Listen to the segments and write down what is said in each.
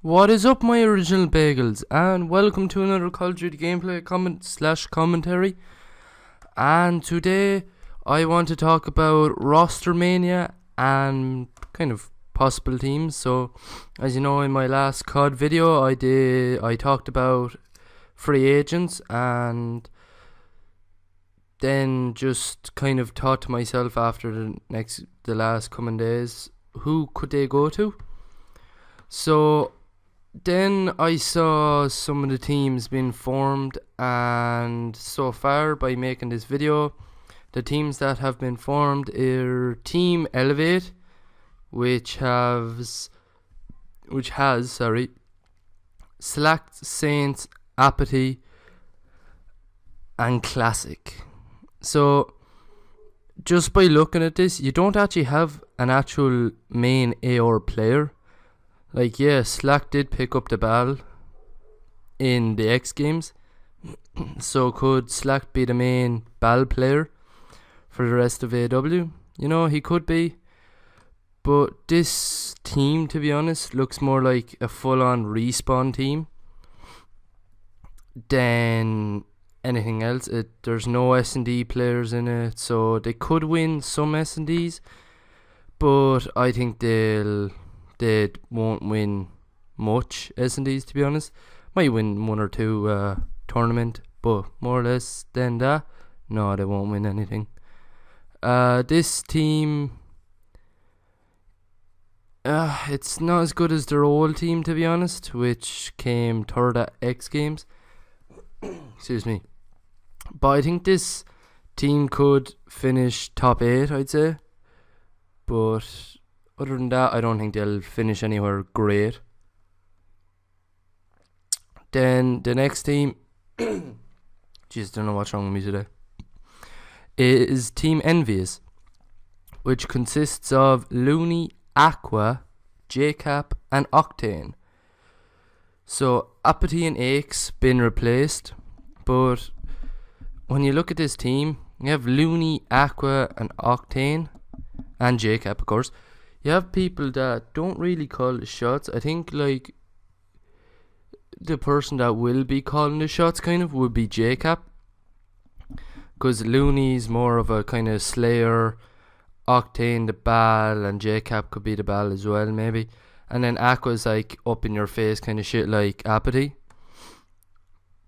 What is up, my original bagels, and welcome to another Call of Duty gameplay commentary. And today I want to talk about roster mania and kind of possible teams. So, as you know, in my last COD video, I talked about free agents, and then just kind of thought to myself after the last coming days, who could they go to? So then I saw some of the teams being formed, and so far by making this video, the teams that have been formed are Team Elevate, which has Slacked, Saints, Apathy, and Classic. So just by looking at this, you don't actually have an actual main AR player. Like, yeah, Slack did pick up the ball in the X Games. So could Slack be the main ball player for the rest of AW? You know, he could be. But this team, to be honest, looks more like a full-on respawn team than anything else. There's no S&D players in it, so they could win some S&Ds, but I think they won't win much S&Ds, to be honest. Might win one or two tournament, but more or less than that, no, they won't win anything. This team, it's not as good as their old team, to be honest, which came third at X Games. Excuse me. But I think this team could finish top 8, I'd say. But other than that, I don't think they'll finish anywhere great. Then the next team, jeez, don't know what's wrong with me today, is Team Envious, which consists of Looney, Aqua, JCap, and Octane. So Apathy and Aches been replaced, but when you look at this team, you have Looney, Aqua, and Octane, and JCap, of course. You have people that don't really call the shots. I think, like, the person that will be calling the shots kind of would be JCap, because Looney's more of a kind of slayer, Octane the ball, and JCap could be the ball as well, maybe. And then Aqua's like up in your face kind of shit like Apathy.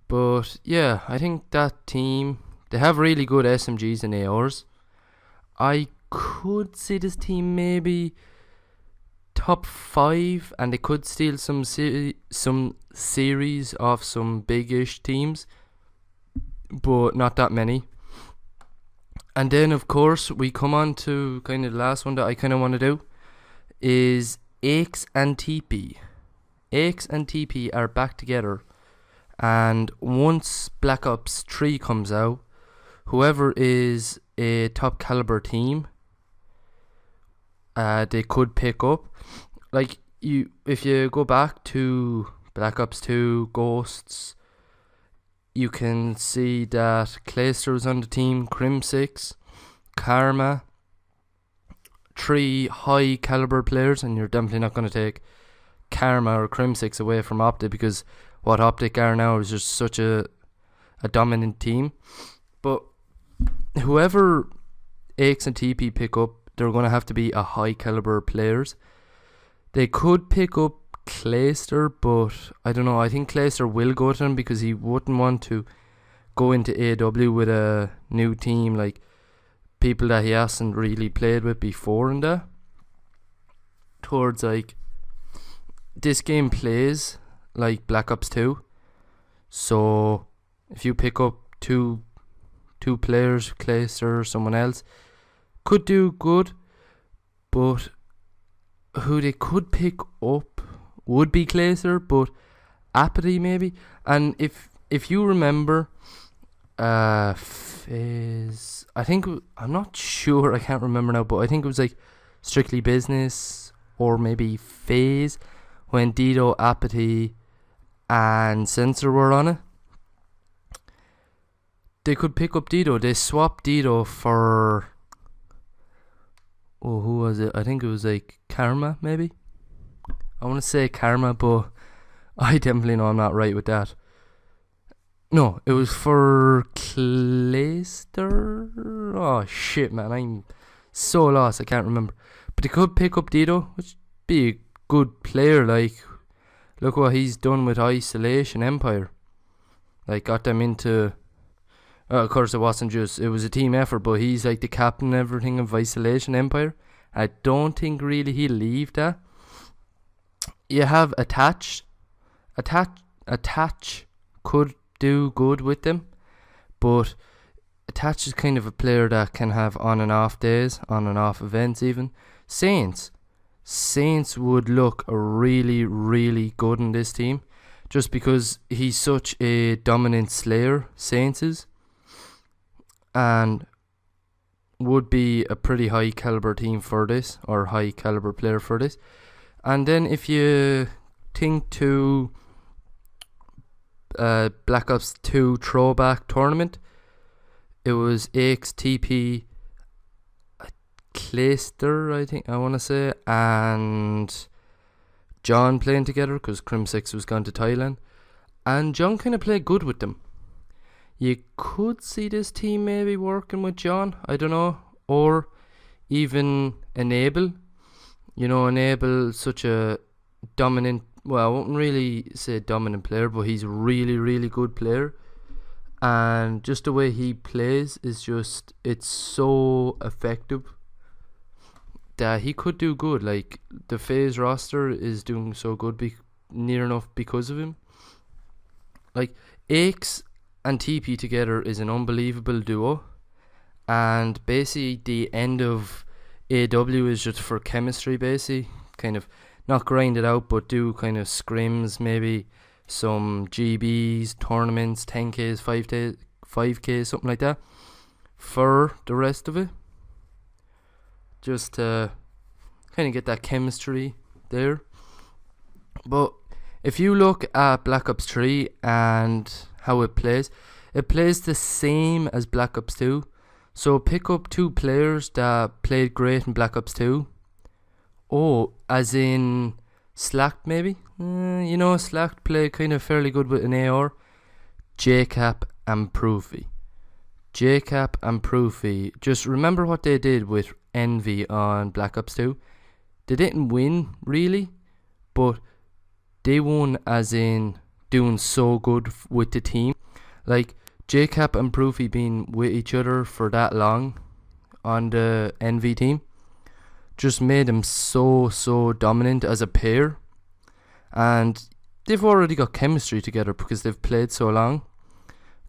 But yeah, I think that team, they have really good SMGs and ARs. I could see this team maybe top 5, and they could steal some series of some big-ish teams, but not that many. And then of course we come on to kind of the last one that I kind of want to do, is Aches and TP. Aches and TP are back together, and once Black Ops 3 comes out, whoever is a top caliber team, they could pick up. Like, if you go back to Black Ops 2 Ghosts, you can see that Clayster was on the team, Crim6, Karma, 3 high caliber players, and you're definitely not going to take Karma or Crim6 away from Optic, because what Optic are now is just such a dominant team. But whoever Aches and TP pick up, they're going to have to be a high caliber players. They could pick up Clayster, but I don't know. I think Clayster will go to them because he wouldn't want to go into AW with a new team, like people that he hasn't really played with before, and that towards, like, this game plays like Black Ops 2. So if you pick up two players, Clayster or someone else, could do good. But who they could pick up would be Clayster, but Apathy maybe. And if you remember, FaZe, I think, I'm not sure, I can't remember now, but I think it was like Strictly Business or maybe FaZe when Dido, Apathy, and Sensor were on it. They could pick up Dido. They swapped Dido for, who was it? I think it was like Karma, maybe. I want to say Karma, but I definitely know I'm not right with that. No, it was for Clayster. Oh shit, man, I'm so lost. I can't remember. But they could pick up Dido, which would be a good player. Like, look what he's done with Isolation Empire. Like, got them into. Of course, it was a team effort, but he's like the captain and everything of Isolation Empire. I don't think really he'll leave that. You have Attach could do good with them, but Attach is kind of a player that can have on and off days, on and off events even. Saints would look really, really good in this team, just because he's such a dominant slayer, Saints is, and would be a pretty high caliber team for this, or high caliber player for this. And then if you think to Black Ops 2 throwback tournament, it was AXTP, Clayster, I think I want to say, and John playing together, because Crim6 was gone to Thailand, and John kind of played good with them. You could see this team maybe working with John, I don't know, or even Enable. You know, Enable, such a dominant, well, I wouldn't really say dominant player, but he's a really, really good player. And just the way he plays is just, it's so effective that he could do good. Like, the FaZe roster is doing so good near enough because of him. Like, Aix and TP together is an unbelievable duo. And basically the end of AW is just for chemistry, basically. Kind of not grind it out, but do kind of scrims, maybe some GBs, tournaments, 10Ks, 5Ks, something like that, for the rest of it. Just to kind of get that chemistry there. But if you look at Black Ops 3 and how it plays the same as Black Ops 2. So pick up two players that played great in Black Ops 2. Oh, as in Slacked maybe? You know, Slacked played kind of fairly good with an AR. JCap and Proofy. JCap and Proofy. Just remember what they did with Envy on Black Ops 2. They didn't win, really, but they won as in doing so good with the team. Like, JCap and Proofy being with each other for that long on the Envy team just made them so dominant as a pair. And they've already got chemistry together because they've played so long.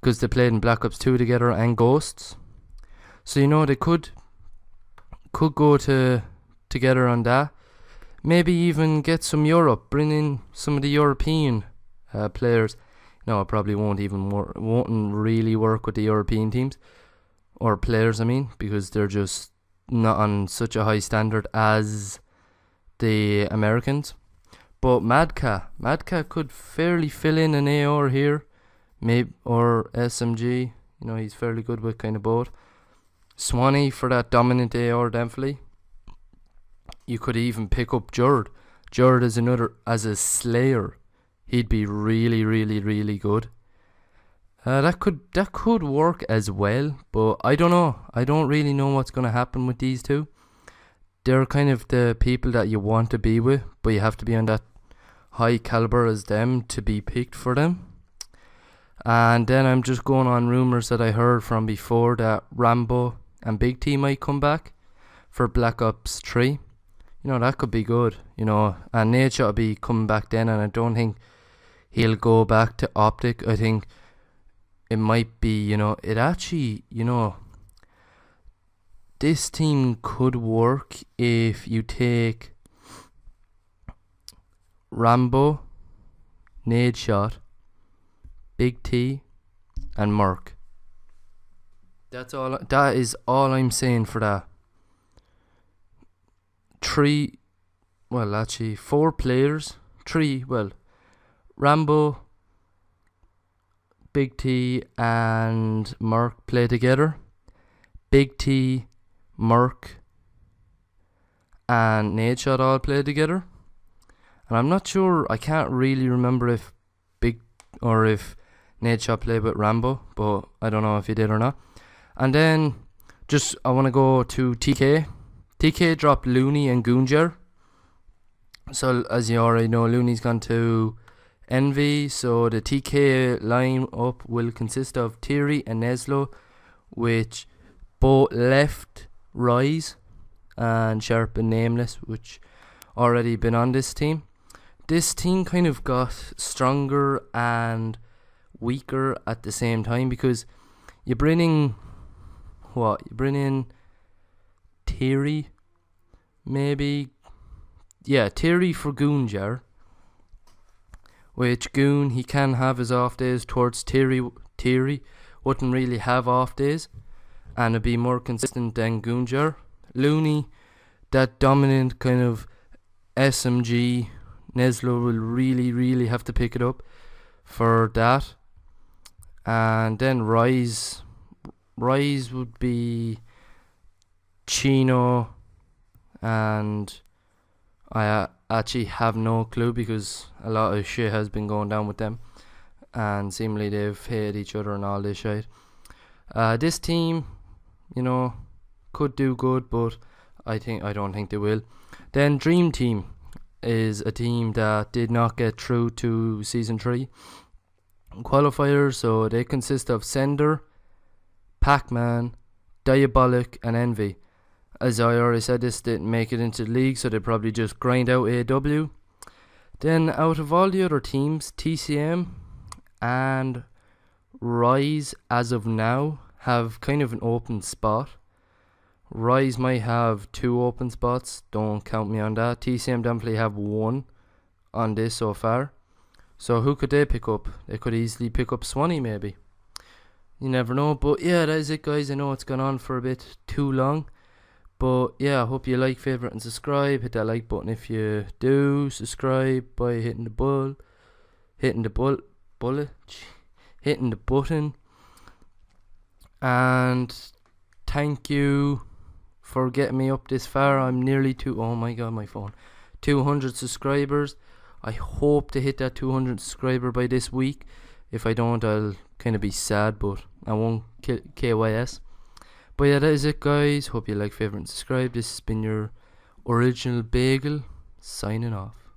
Because they played in Black Ops 2 together and Ghosts. So, you know, they could go together on that. Maybe even get some Europe, bring in some of the European players. No, it probably won't really work with the European teams, or players, I mean, because they're just not on such a high standard as the Americans. But Madka could fairly fill in an AR here, maybe, or SMG. You know, he's fairly good with kind of both. Swanee for that dominant AR, definitely. You could even pick up Jord. Jord is another, as a slayer. He'd be really, really, really good. That could work as well, but I don't know. I don't really know what's going to happen with these two. They're kind of the people that you want to be with, but you have to be on that high caliber as them to be picked for them. And then I'm just going on rumours that I heard from before that Rambo and Big T might come back for Black Ops 3. You know, that could be good, you know, and Nate will be coming back then, and I don't think he'll go back to Optic. I think it might be, you know, it actually, you know, this team could work if you take Rambo, Nadeshot, Big T, and Merc. That is all I'm saying for that. 4 players. Rambo, Big T, and Merc play together. Big T, Merc, and Nadeshot all play together. And I'm not sure, I can't really remember if Big or if Nate Shaw played with Rambo, but I don't know if he did or not. And then I want to go to TK. TK dropped Looney and Gunjar. So as you already know, Looney's gone to Envy. So the TK line-up will consist of Thierry and Neslo, which both left Rise and Sharp and Nameless, which already been on this team. This team kind of got stronger and weaker at the same time, because you bring in Thierry, maybe, Thierry for Gunjar, which Goon, he can have his off days towards Thierry wouldn't really have off days, and it'd be more consistent than Gunjar. Looney, that dominant kind of SMG, Neslo will really have to pick it up for that. And then Rise would be Chino, and I actually have no clue because a lot of shit has been going down with them, and seemingly they've hated each other and all this shit. This team, could do good, but I don't think they will. Then Dream Team is a team that did not get through to Season 3 qualifiers, so they consist of Sender, Pac-Man, Diabolic and Envy. As I already said, this didn't make it into the league, so they probably just grind out AW. Then out of all the other teams, TCM and Rise as of now have kind of an open spot. Rise might have 2 open spots, don't count me on that. TCM definitely have 1 on this so far. So who could they pick up? They could easily pick up Swanee maybe. You never know. But yeah, that is it, guys. I know it's gone on for a bit too long. But yeah, I hope you like, favourite and subscribe. Hit that like button if you do. Subscribe by hitting the button. And thank you for getting me up this far. I'm nearly oh my god, my phone. 200 subscribers. I hope to hit that 200 subscriber by this week. If I don't, I'll kind of be sad, but I won't KYS. But yeah, that is it, guys. Hope you like, favourite and subscribe. This has been your original bagel, signing off.